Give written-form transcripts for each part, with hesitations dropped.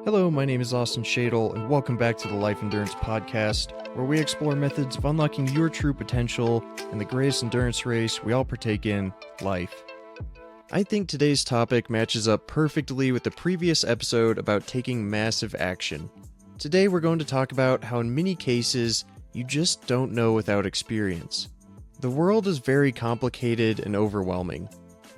Hello, my name is Austin Shadle, and welcome back to the Life Endurance Podcast, where we explore methods of unlocking your true potential in the greatest endurance race we all partake in, life. I think today's topic matches up perfectly with the previous episode about taking massive action. Today we're going to talk about how in many cases, you just don't know without experience. The world is very complicated and overwhelming.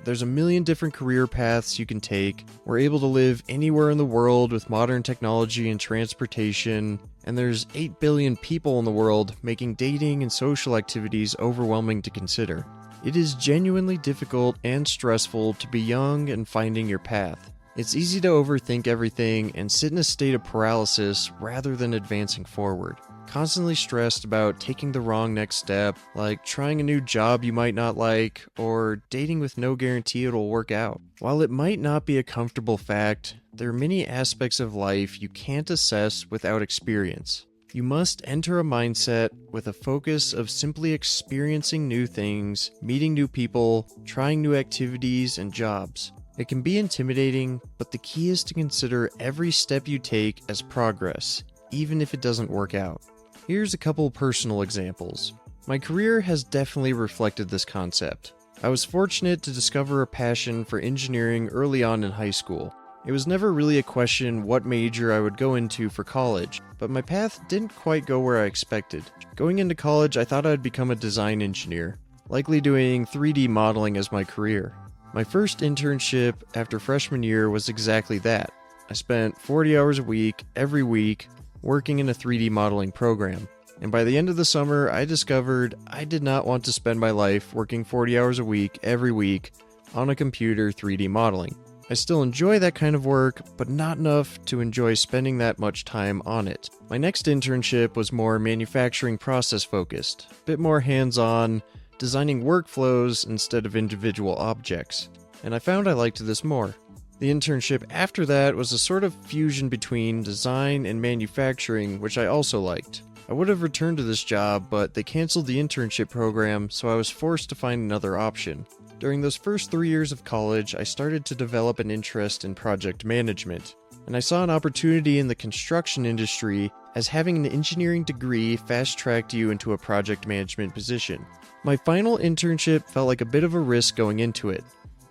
There's a million different career paths you can take. We're able to live anywhere in the world with modern technology and transportation, and there's 8 billion people in the world, making dating and social activities overwhelming to consider. It is genuinely difficult and stressful to be young and finding your path. It's easy to overthink everything and sit in a state of paralysis rather than advancing forward. Constantly stressed about taking the wrong next step, like trying a new job you might not like, or dating with no guarantee it'll work out. While it might not be a comfortable fact, there are many aspects of life you can't assess without experience. You must enter a mindset with a focus of simply experiencing new things, meeting new people, trying new activities and jobs. It can be intimidating, but the key is to consider every step you take as progress, even if it doesn't work out. Here's a couple personal examples. My career has definitely reflected this concept. I was fortunate to discover a passion for engineering early on in high school. It was never really a question what major I would go into for college, but my path didn't quite go where I expected. Going into college, I thought I'd become a design engineer, likely doing 3D modeling as my career. My first internship after freshman year was exactly that. I spent 40 hours a week, every week, working in a 3D modeling program. And by the end of the summer, I discovered I did not want to spend my life working 40 hours a week, every week, on a computer 3D modeling. I still enjoy that kind of work, but not enough to enjoy spending that much time on it. My next internship was more manufacturing process focused, a bit more hands-on, designing workflows instead of individual objects. And I found I liked this more. The internship after that was a sort of fusion between design and manufacturing, which I also liked. I would have returned to this job, but they canceled the internship program, so I was forced to find another option. During those first 3 years of college, I started to develop an interest in project management, and I saw an opportunity in the construction industry as having an engineering degree fast-tracked you into a project management position. My final internship felt like a bit of a risk going into it.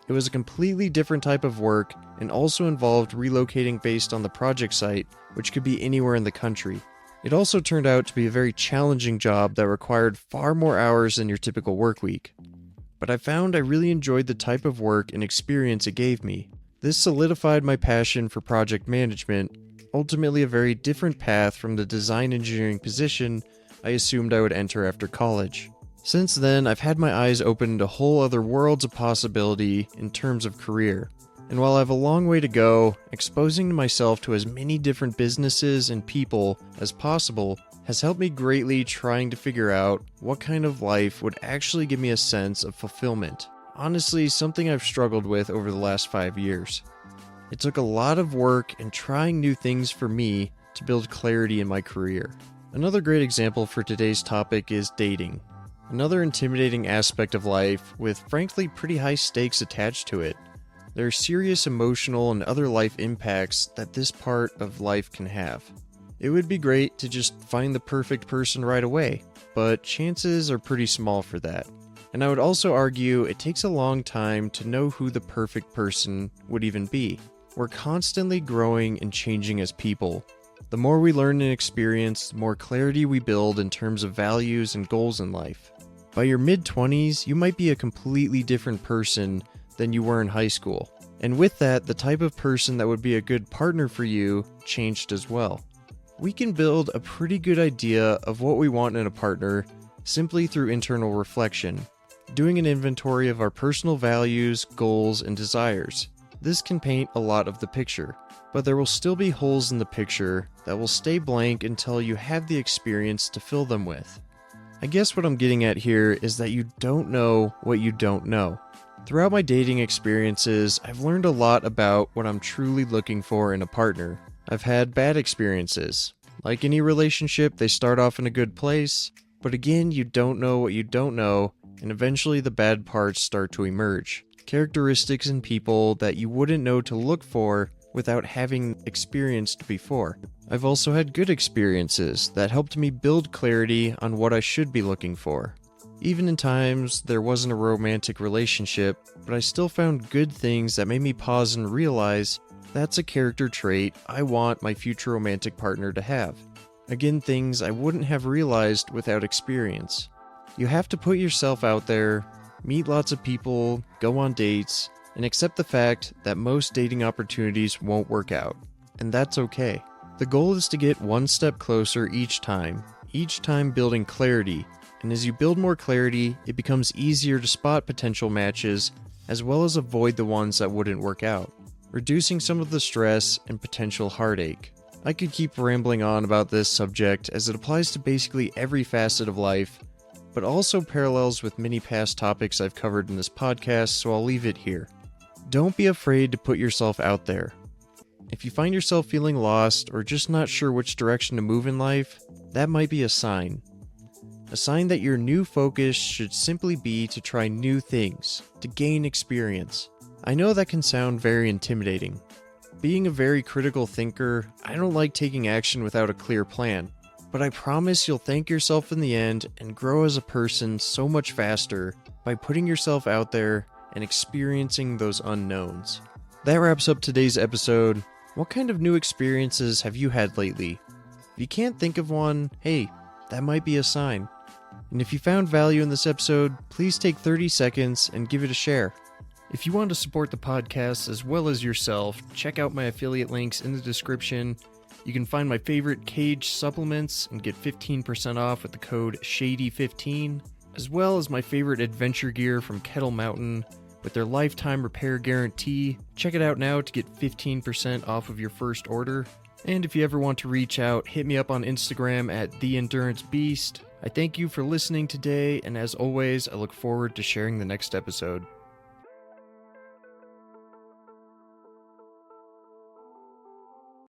It was a completely different type of work and also involved relocating based on the project site, which could be anywhere in the country. It also turned out to be a very challenging job that required far more hours than your typical work week. But I found I really enjoyed the type of work and experience it gave me. This solidified my passion for project management, ultimately a very different path from the design engineering position I assumed I would enter after college. Since then, I've had my eyes open to whole other worlds of possibility in terms of career. And while I have a long way to go, exposing myself to as many different businesses and people as possible has helped me greatly trying to figure out what kind of life would actually give me a sense of fulfillment. Honestly, something I've struggled with over the last 5 years. It took a lot of work and trying new things for me to build clarity in my career. Another great example for today's topic is dating. Another intimidating aspect of life with frankly pretty high stakes attached to it. There are serious emotional and other life impacts that this part of life can have. It would be great to just find the perfect person right away, but chances are pretty small for that. And I would also argue it takes a long time to know who the perfect person would even be. We're constantly growing and changing as people. The more we learn and experience, the more clarity we build in terms of values and goals in life. By your mid-20s, you might be a completely different person than you were in high school. And with that, the type of person that would be a good partner for you changed as well. We can build a pretty good idea of what we want in a partner simply through internal reflection, doing an inventory of our personal values, goals, and desires. This can paint a lot of the picture, but there will still be holes in the picture that will stay blank until you have the experience to fill them with. I guess what I'm getting at here is that you don't know what you don't know. Throughout my dating experiences, I've learned a lot about what I'm truly looking for in a partner. I've had bad experiences. Like any relationship, they start off in a good place, but again, you don't know what you don't know, and eventually the bad parts start to emerge. Characteristics in people that you wouldn't know to look for without having experienced before. I've also had good experiences that helped me build clarity on what I should be looking for. Even in times there wasn't a romantic relationship, but I still found good things that made me pause and realize that's a character trait I want my future romantic partner to have. Again, things I wouldn't have realized without experience. You have to put yourself out there, meet lots of people, go on dates, and accept the fact that most dating opportunities won't work out. And that's okay. The goal is to get one step closer each time building clarity. And as you build more clarity, it becomes easier to spot potential matches, as well as avoid the ones that wouldn't work out, reducing some of the stress and potential heartache. I could keep rambling on about this subject as it applies to basically every facet of life, but also parallels with many past topics I've covered in this podcast, so I'll leave it here. Don't be afraid to put yourself out there. If you find yourself feeling lost or just not sure which direction to move in life, that might be a sign. A sign that your new focus should simply be to try new things, to gain experience. I know that can sound very intimidating. Being a very critical thinker, I don't like taking action without a clear plan. But I promise you'll thank yourself in the end and grow as a person so much faster by putting yourself out there and experiencing those unknowns. That wraps up today's episode. What kind of new experiences have you had lately? If you can't think of one, hey, that might be a sign. And if you found value in this episode, please take 30 seconds and give it a share. If you want to support the podcast as well as yourself, check out my affiliate links in the description. You can find my favorite Cage supplements and get 15% off with the code SHADY15, as well as my favorite adventure gear from Kettle Mountain with their lifetime repair guarantee. Check it out now to get 15% off of your first order. And if you ever want to reach out, hit me up on Instagram at endurancebeast. I thank you for listening today, and as always, I look forward to sharing the next episode.